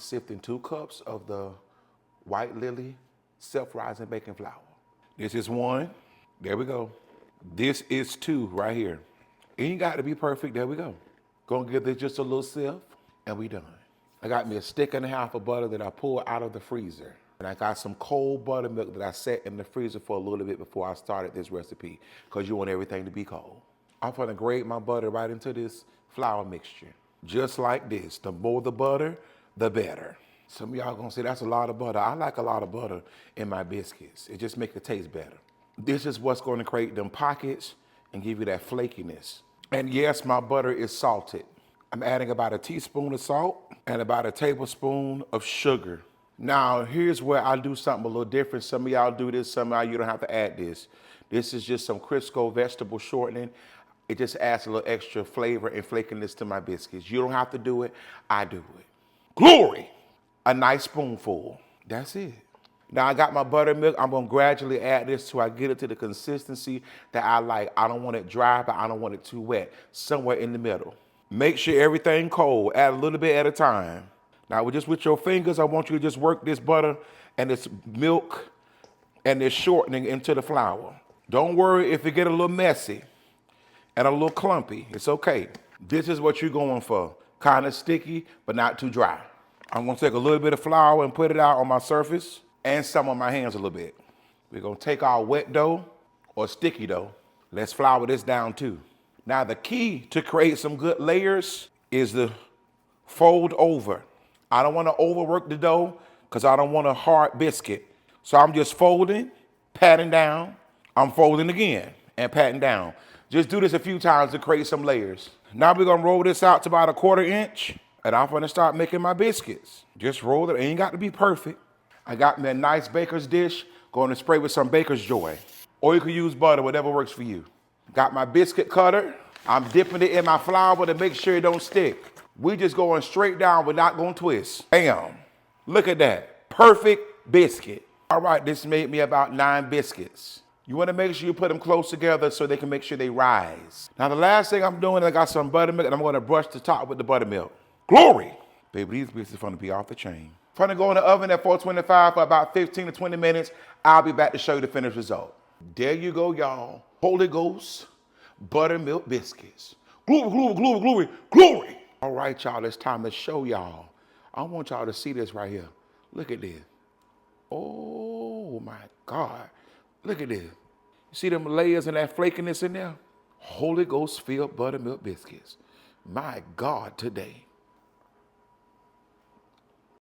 sifting 2 cups of the White Lily self-rising baking flour. This is 1. There we go. This is 2 right here. It ain't got to be perfect. There we go. Gonna give this just a little sift, and we done. I got me a stick and a half of butter that I pulled out of the freezer. And I got some cold buttermilk that I set in the freezer for a little bit before I started this recipe, because you want everything to be cold. I'm gonna grate my butter right into this flour mixture. Just like this. The more the butter, the better. Some of y'all gonna say that's a lot of butter. I like a lot of butter in my biscuits. It just makes it taste better. This is what's gonna create them pockets and give you that flakiness. And yes, my butter is salted. I'm adding about a teaspoon of salt and about a tablespoon of sugar. Now, here's where I do something a little different. Some of y'all do this, some of y'all you don't have to add this. This is just some Crisco vegetable shortening. It just adds a little extra flavor and flakiness to my biscuits. You don't have to do it, I do it. Glory! A nice spoonful. That's it. Now I got my buttermilk. I'm gonna gradually add this till I get it to the consistency that I like. I don't want it dry, but I don't want it too wet. Somewhere in the middle. Make sure everything cold. Add a little bit at a time. Now just with your fingers, I want you to just work this butter and this milk and this shortening into the flour. Don't worry if it get a little messy and a little clumpy. It's okay. This is what you're going for. Kind of sticky, but not too dry. I'm gonna take a little bit of flour and put it out on my surface and some on my hands a little bit. We're gonna take our wet dough or sticky dough. Let's flour this down too. Now the key to create some good layers is to fold over. I don't wanna overwork the dough because I don't want a hard biscuit. So I'm just folding, patting down. I'm folding again and patting down. Just do this a few times to create some layers. Now we're gonna roll this out to about a 1/4 inch. And I'm gonna start making my biscuits. Just roll it, it ain't got to be perfect. I got me a nice baker's dish, going to spray with some Baker's Joy. Or you can use butter, whatever works for you. Got my biscuit cutter. I'm dipping it in my flour to make sure it don't stick. We just going straight down, we're not gonna twist. Bam, look at that, perfect biscuit. All right, this made me about 9 biscuits. You wanna make sure you put them close together so they can make sure they rise. Now the last thing I'm doing, I got some buttermilk and I'm gonna brush the top with the buttermilk. Glory! Baby, these biscuits are gonna be off the chain. I'm gonna go in the oven at 425 for about 15 to 20 minutes. I'll be back to show you the finished result. There you go, y'all. Holy Ghost buttermilk biscuits. Glory, glory, glory, glory, glory! All right, y'all, it's time to show y'all. I want y'all to see this right here. Look at this. Oh my God. Look at this. You see them layers and that flakiness in there? Holy Ghost filled buttermilk biscuits. My God, today.